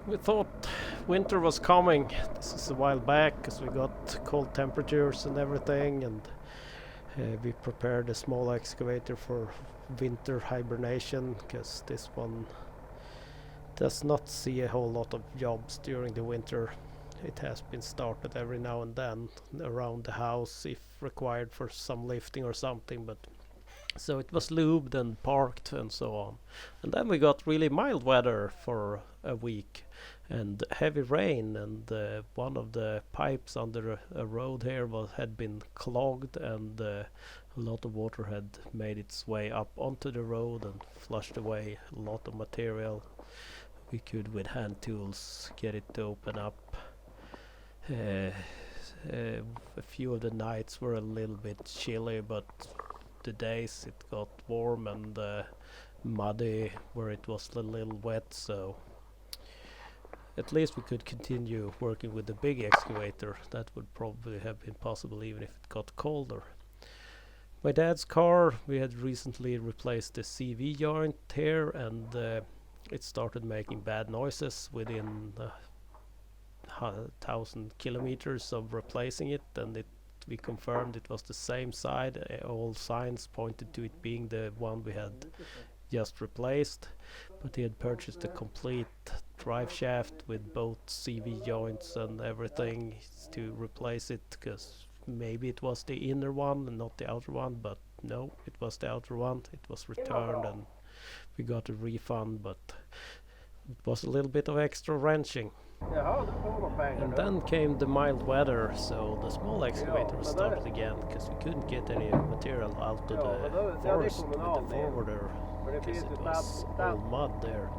We thought winter was coming. This is a while back because we got cold temperatures and everything, and we prepared a small excavator for winter hibernation because this one does not see a whole lot of jobs during the winter. It has been started every now and then around the house if required for some lifting or something, but so it was lubed and parked and so on. And then we got really mild weather for a week and heavy rain, and one of the pipes under a road here had been clogged, and a lot of water had made its way up onto the road and flushed away a lot of material. We could with hand tools get it to open up. A few of the nights were a little bit chilly, but the days it got warm and muddy where it was a little wet, so at least we could continue working with the big excavator. That would probably have been possible even if it got colder. My dad's car, we had recently replaced the CV joint here, and it started making bad noises within 1,000 kilometers of replacing it, and we confirmed it was the same side. All signs pointed to it being the one we had just replaced, but he had purchased a complete drive shaft with both CV joints and everything to replace it, because maybe it was the inner one and not the outer one, but no, it was the outer one. It was returned and we got a refund, but it was a little bit of extra wrenching. And then came the mild weather, so the small excavator was started again because we couldn't get any material out of the forest with the forwarder because it was all mud there.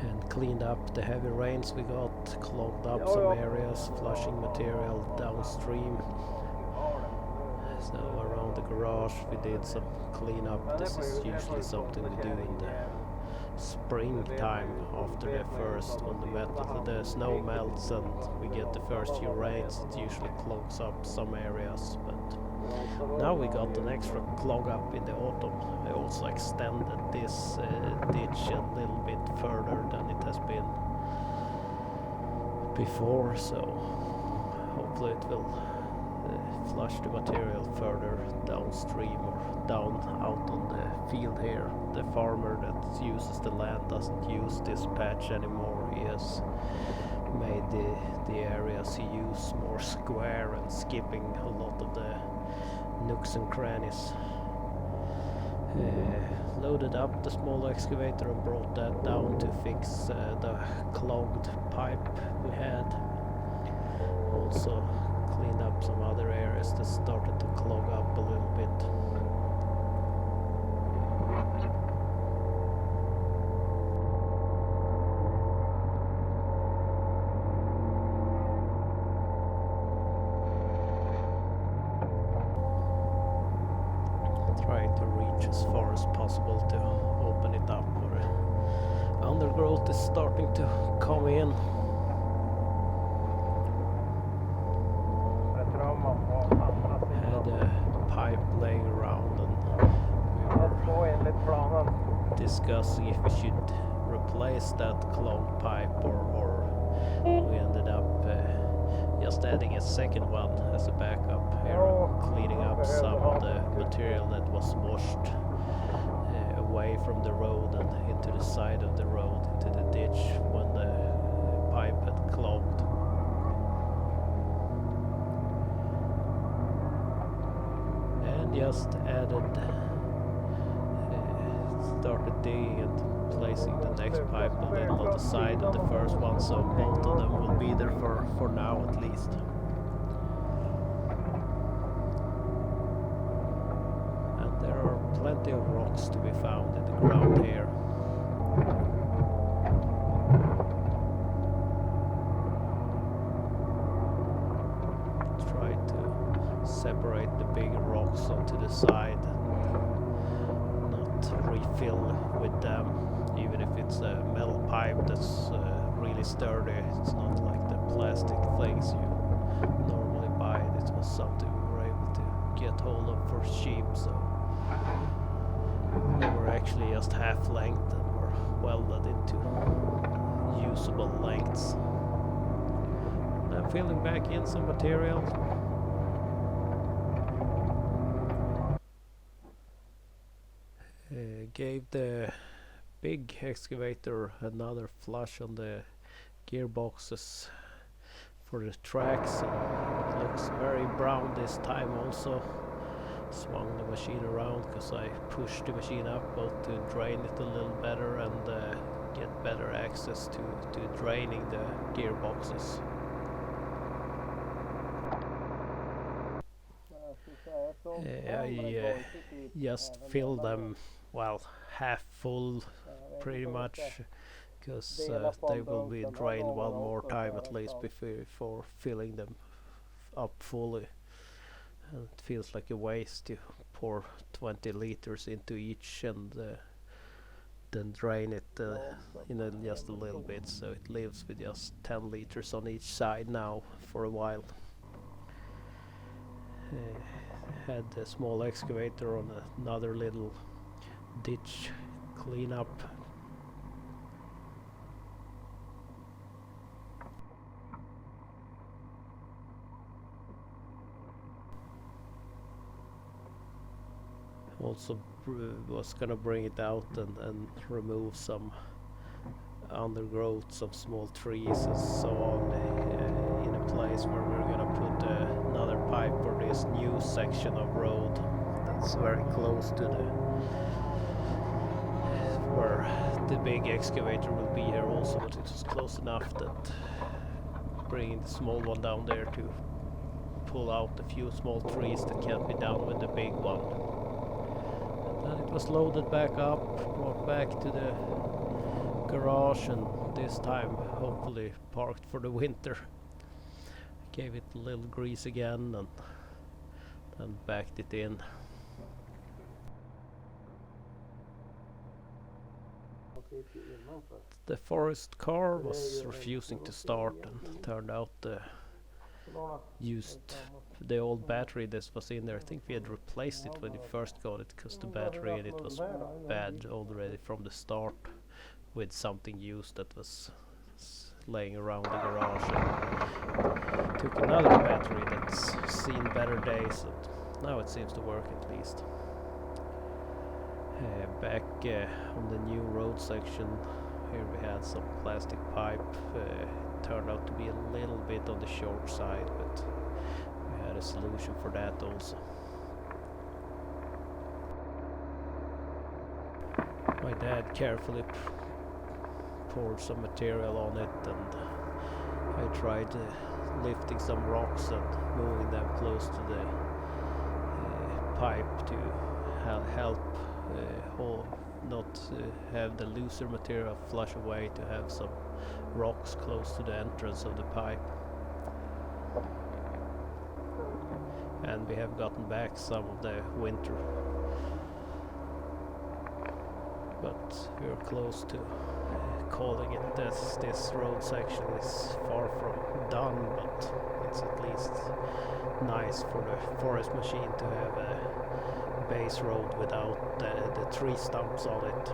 And cleaned up the heavy rains we got, clogged up some areas, flushing material downstream. So around the garage we did some cleanup. This is usually something we do in the springtime after the snow melts and we get the first few rains. It usually clogs up some areas, but now we got an extra clog up in the autumn. I also extended this ditch a little bit further than it has been before, so hopefully it will flush the material further downstream or down out on the field here. The farmer that uses the land doesn't use this patch anymore. He has made the areas he uses more square and skipping a lot of the nooks and crannies. Loaded up the small excavator and brought that down to fix the clogged pipe we had. Also cleaned up some other areas that started to clog up a little bit. Trying to reach as far as possible to open it up where undergrowth is starting to come in. Had a pipe laying around and we were discussing if we should replace that clogged pipe or we ended up just adding a second one as a backup here, cleaning up some of the material that was washed away from the road and into the side of the road, into the ditch when the pipe had clogged. And just added, started digging and placing the next pipe a little on the side of the first one, so both of them will be there for now at least. And there are plenty of rocks to be found in the ground here. Try to separate the big rocks onto the side and not refill with them. Even if it's a metal pipe that's really sturdy, it's not like the plastic things you normally buy. This was something we were able to get hold of for cheap, so they were actually just half length and were welded into usable lengths. Then filling back in some material. Gave the big excavator another flush on the gearboxes for the tracks. It looks very brown this time also. Swung the machine around because I pushed the machine up both to drain it a little better and get better access to draining the gearboxes. I just filled them, well, half full pretty much, because they will be drained one more time at least before filling them up fully. And it feels like a waste to pour 20 liters into each and then drain it just a little bit, so it leaves with just 10 liters on each side now for a while. Had a small excavator on another little ditch cleanup. Also was gonna bring it out and remove some undergrowth, some small trees and so on, in a place where we're gonna put another pipe for this new section of road that's very close to where the big excavator will be here also, but it was close enough that bringing the small one down there to pull out a few small trees that can't be done with the big one. And then it was loaded back up, brought back to the garage, and this time hopefully parked for the winter. Gave it a little grease again and then backed it in. The forest car was refusing to start, and turned out used the old battery that was in there. I think we had replaced it when we first got it, because the battery in it was bad already from the start, with something used that was laying around the garage. And took another battery that's seen better days, and now it seems to work at least. Back on the new road section, here we had some plastic pipe. Turned out to be a little bit on the short side, but we had a solution for that also. My dad carefully poured some material on it, and I tried lifting some rocks and moving them close to the pipe to help not have the looser material flush away, to have some rocks close to the entrance of the pipe. And we have gotten back some of the winter, but we're close to calling it this road section is far from done, but it's at least nice for the forest machine to have a base road without the tree stumps on it.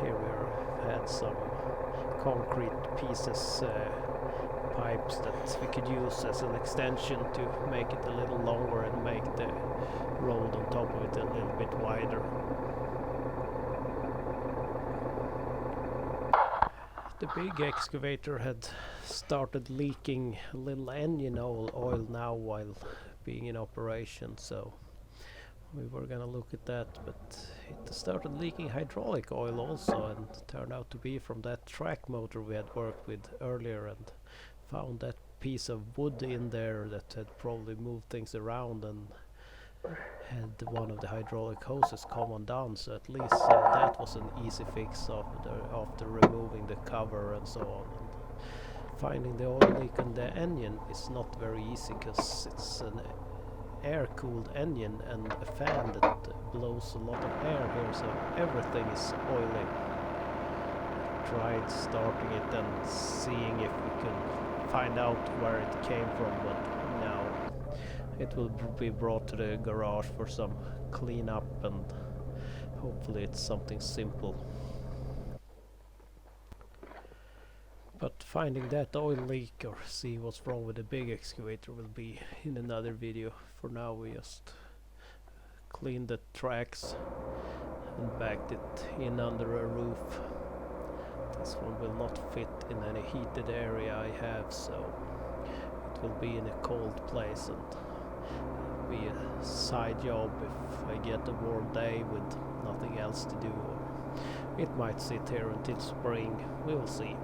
Here we had some concrete pieces, pipes that we could use as an extension to make it a little longer and make the road on top of it a little bit wider. The big excavator had started leaking a little engine oil now while being in operation, so we were gonna look at that, but it started leaking hydraulic oil also, and turned out to be from that track motor we had worked with earlier, and found that piece of wood in there that had probably moved things around and had one of the hydraulic hoses come undone. So at least that was an easy fix after removing the cover and so on. And finding the oil leak on the engine is not very easy, because it's an air-cooled engine and a fan that blows a lot of air here, so everything is oily. Tried starting it and seeing if we could find out where it came from, but no. It will be brought to the garage for some cleanup, and hopefully it's something simple. But finding that oil leak or see what's wrong with the big excavator will be in another video. For now we just cleaned the tracks and backed it in under a roof. This one will not fit in any heated area I have, so it will be in a cold place and be a side job if I get a warm day with nothing else to do. Or it might sit here until spring, we will see.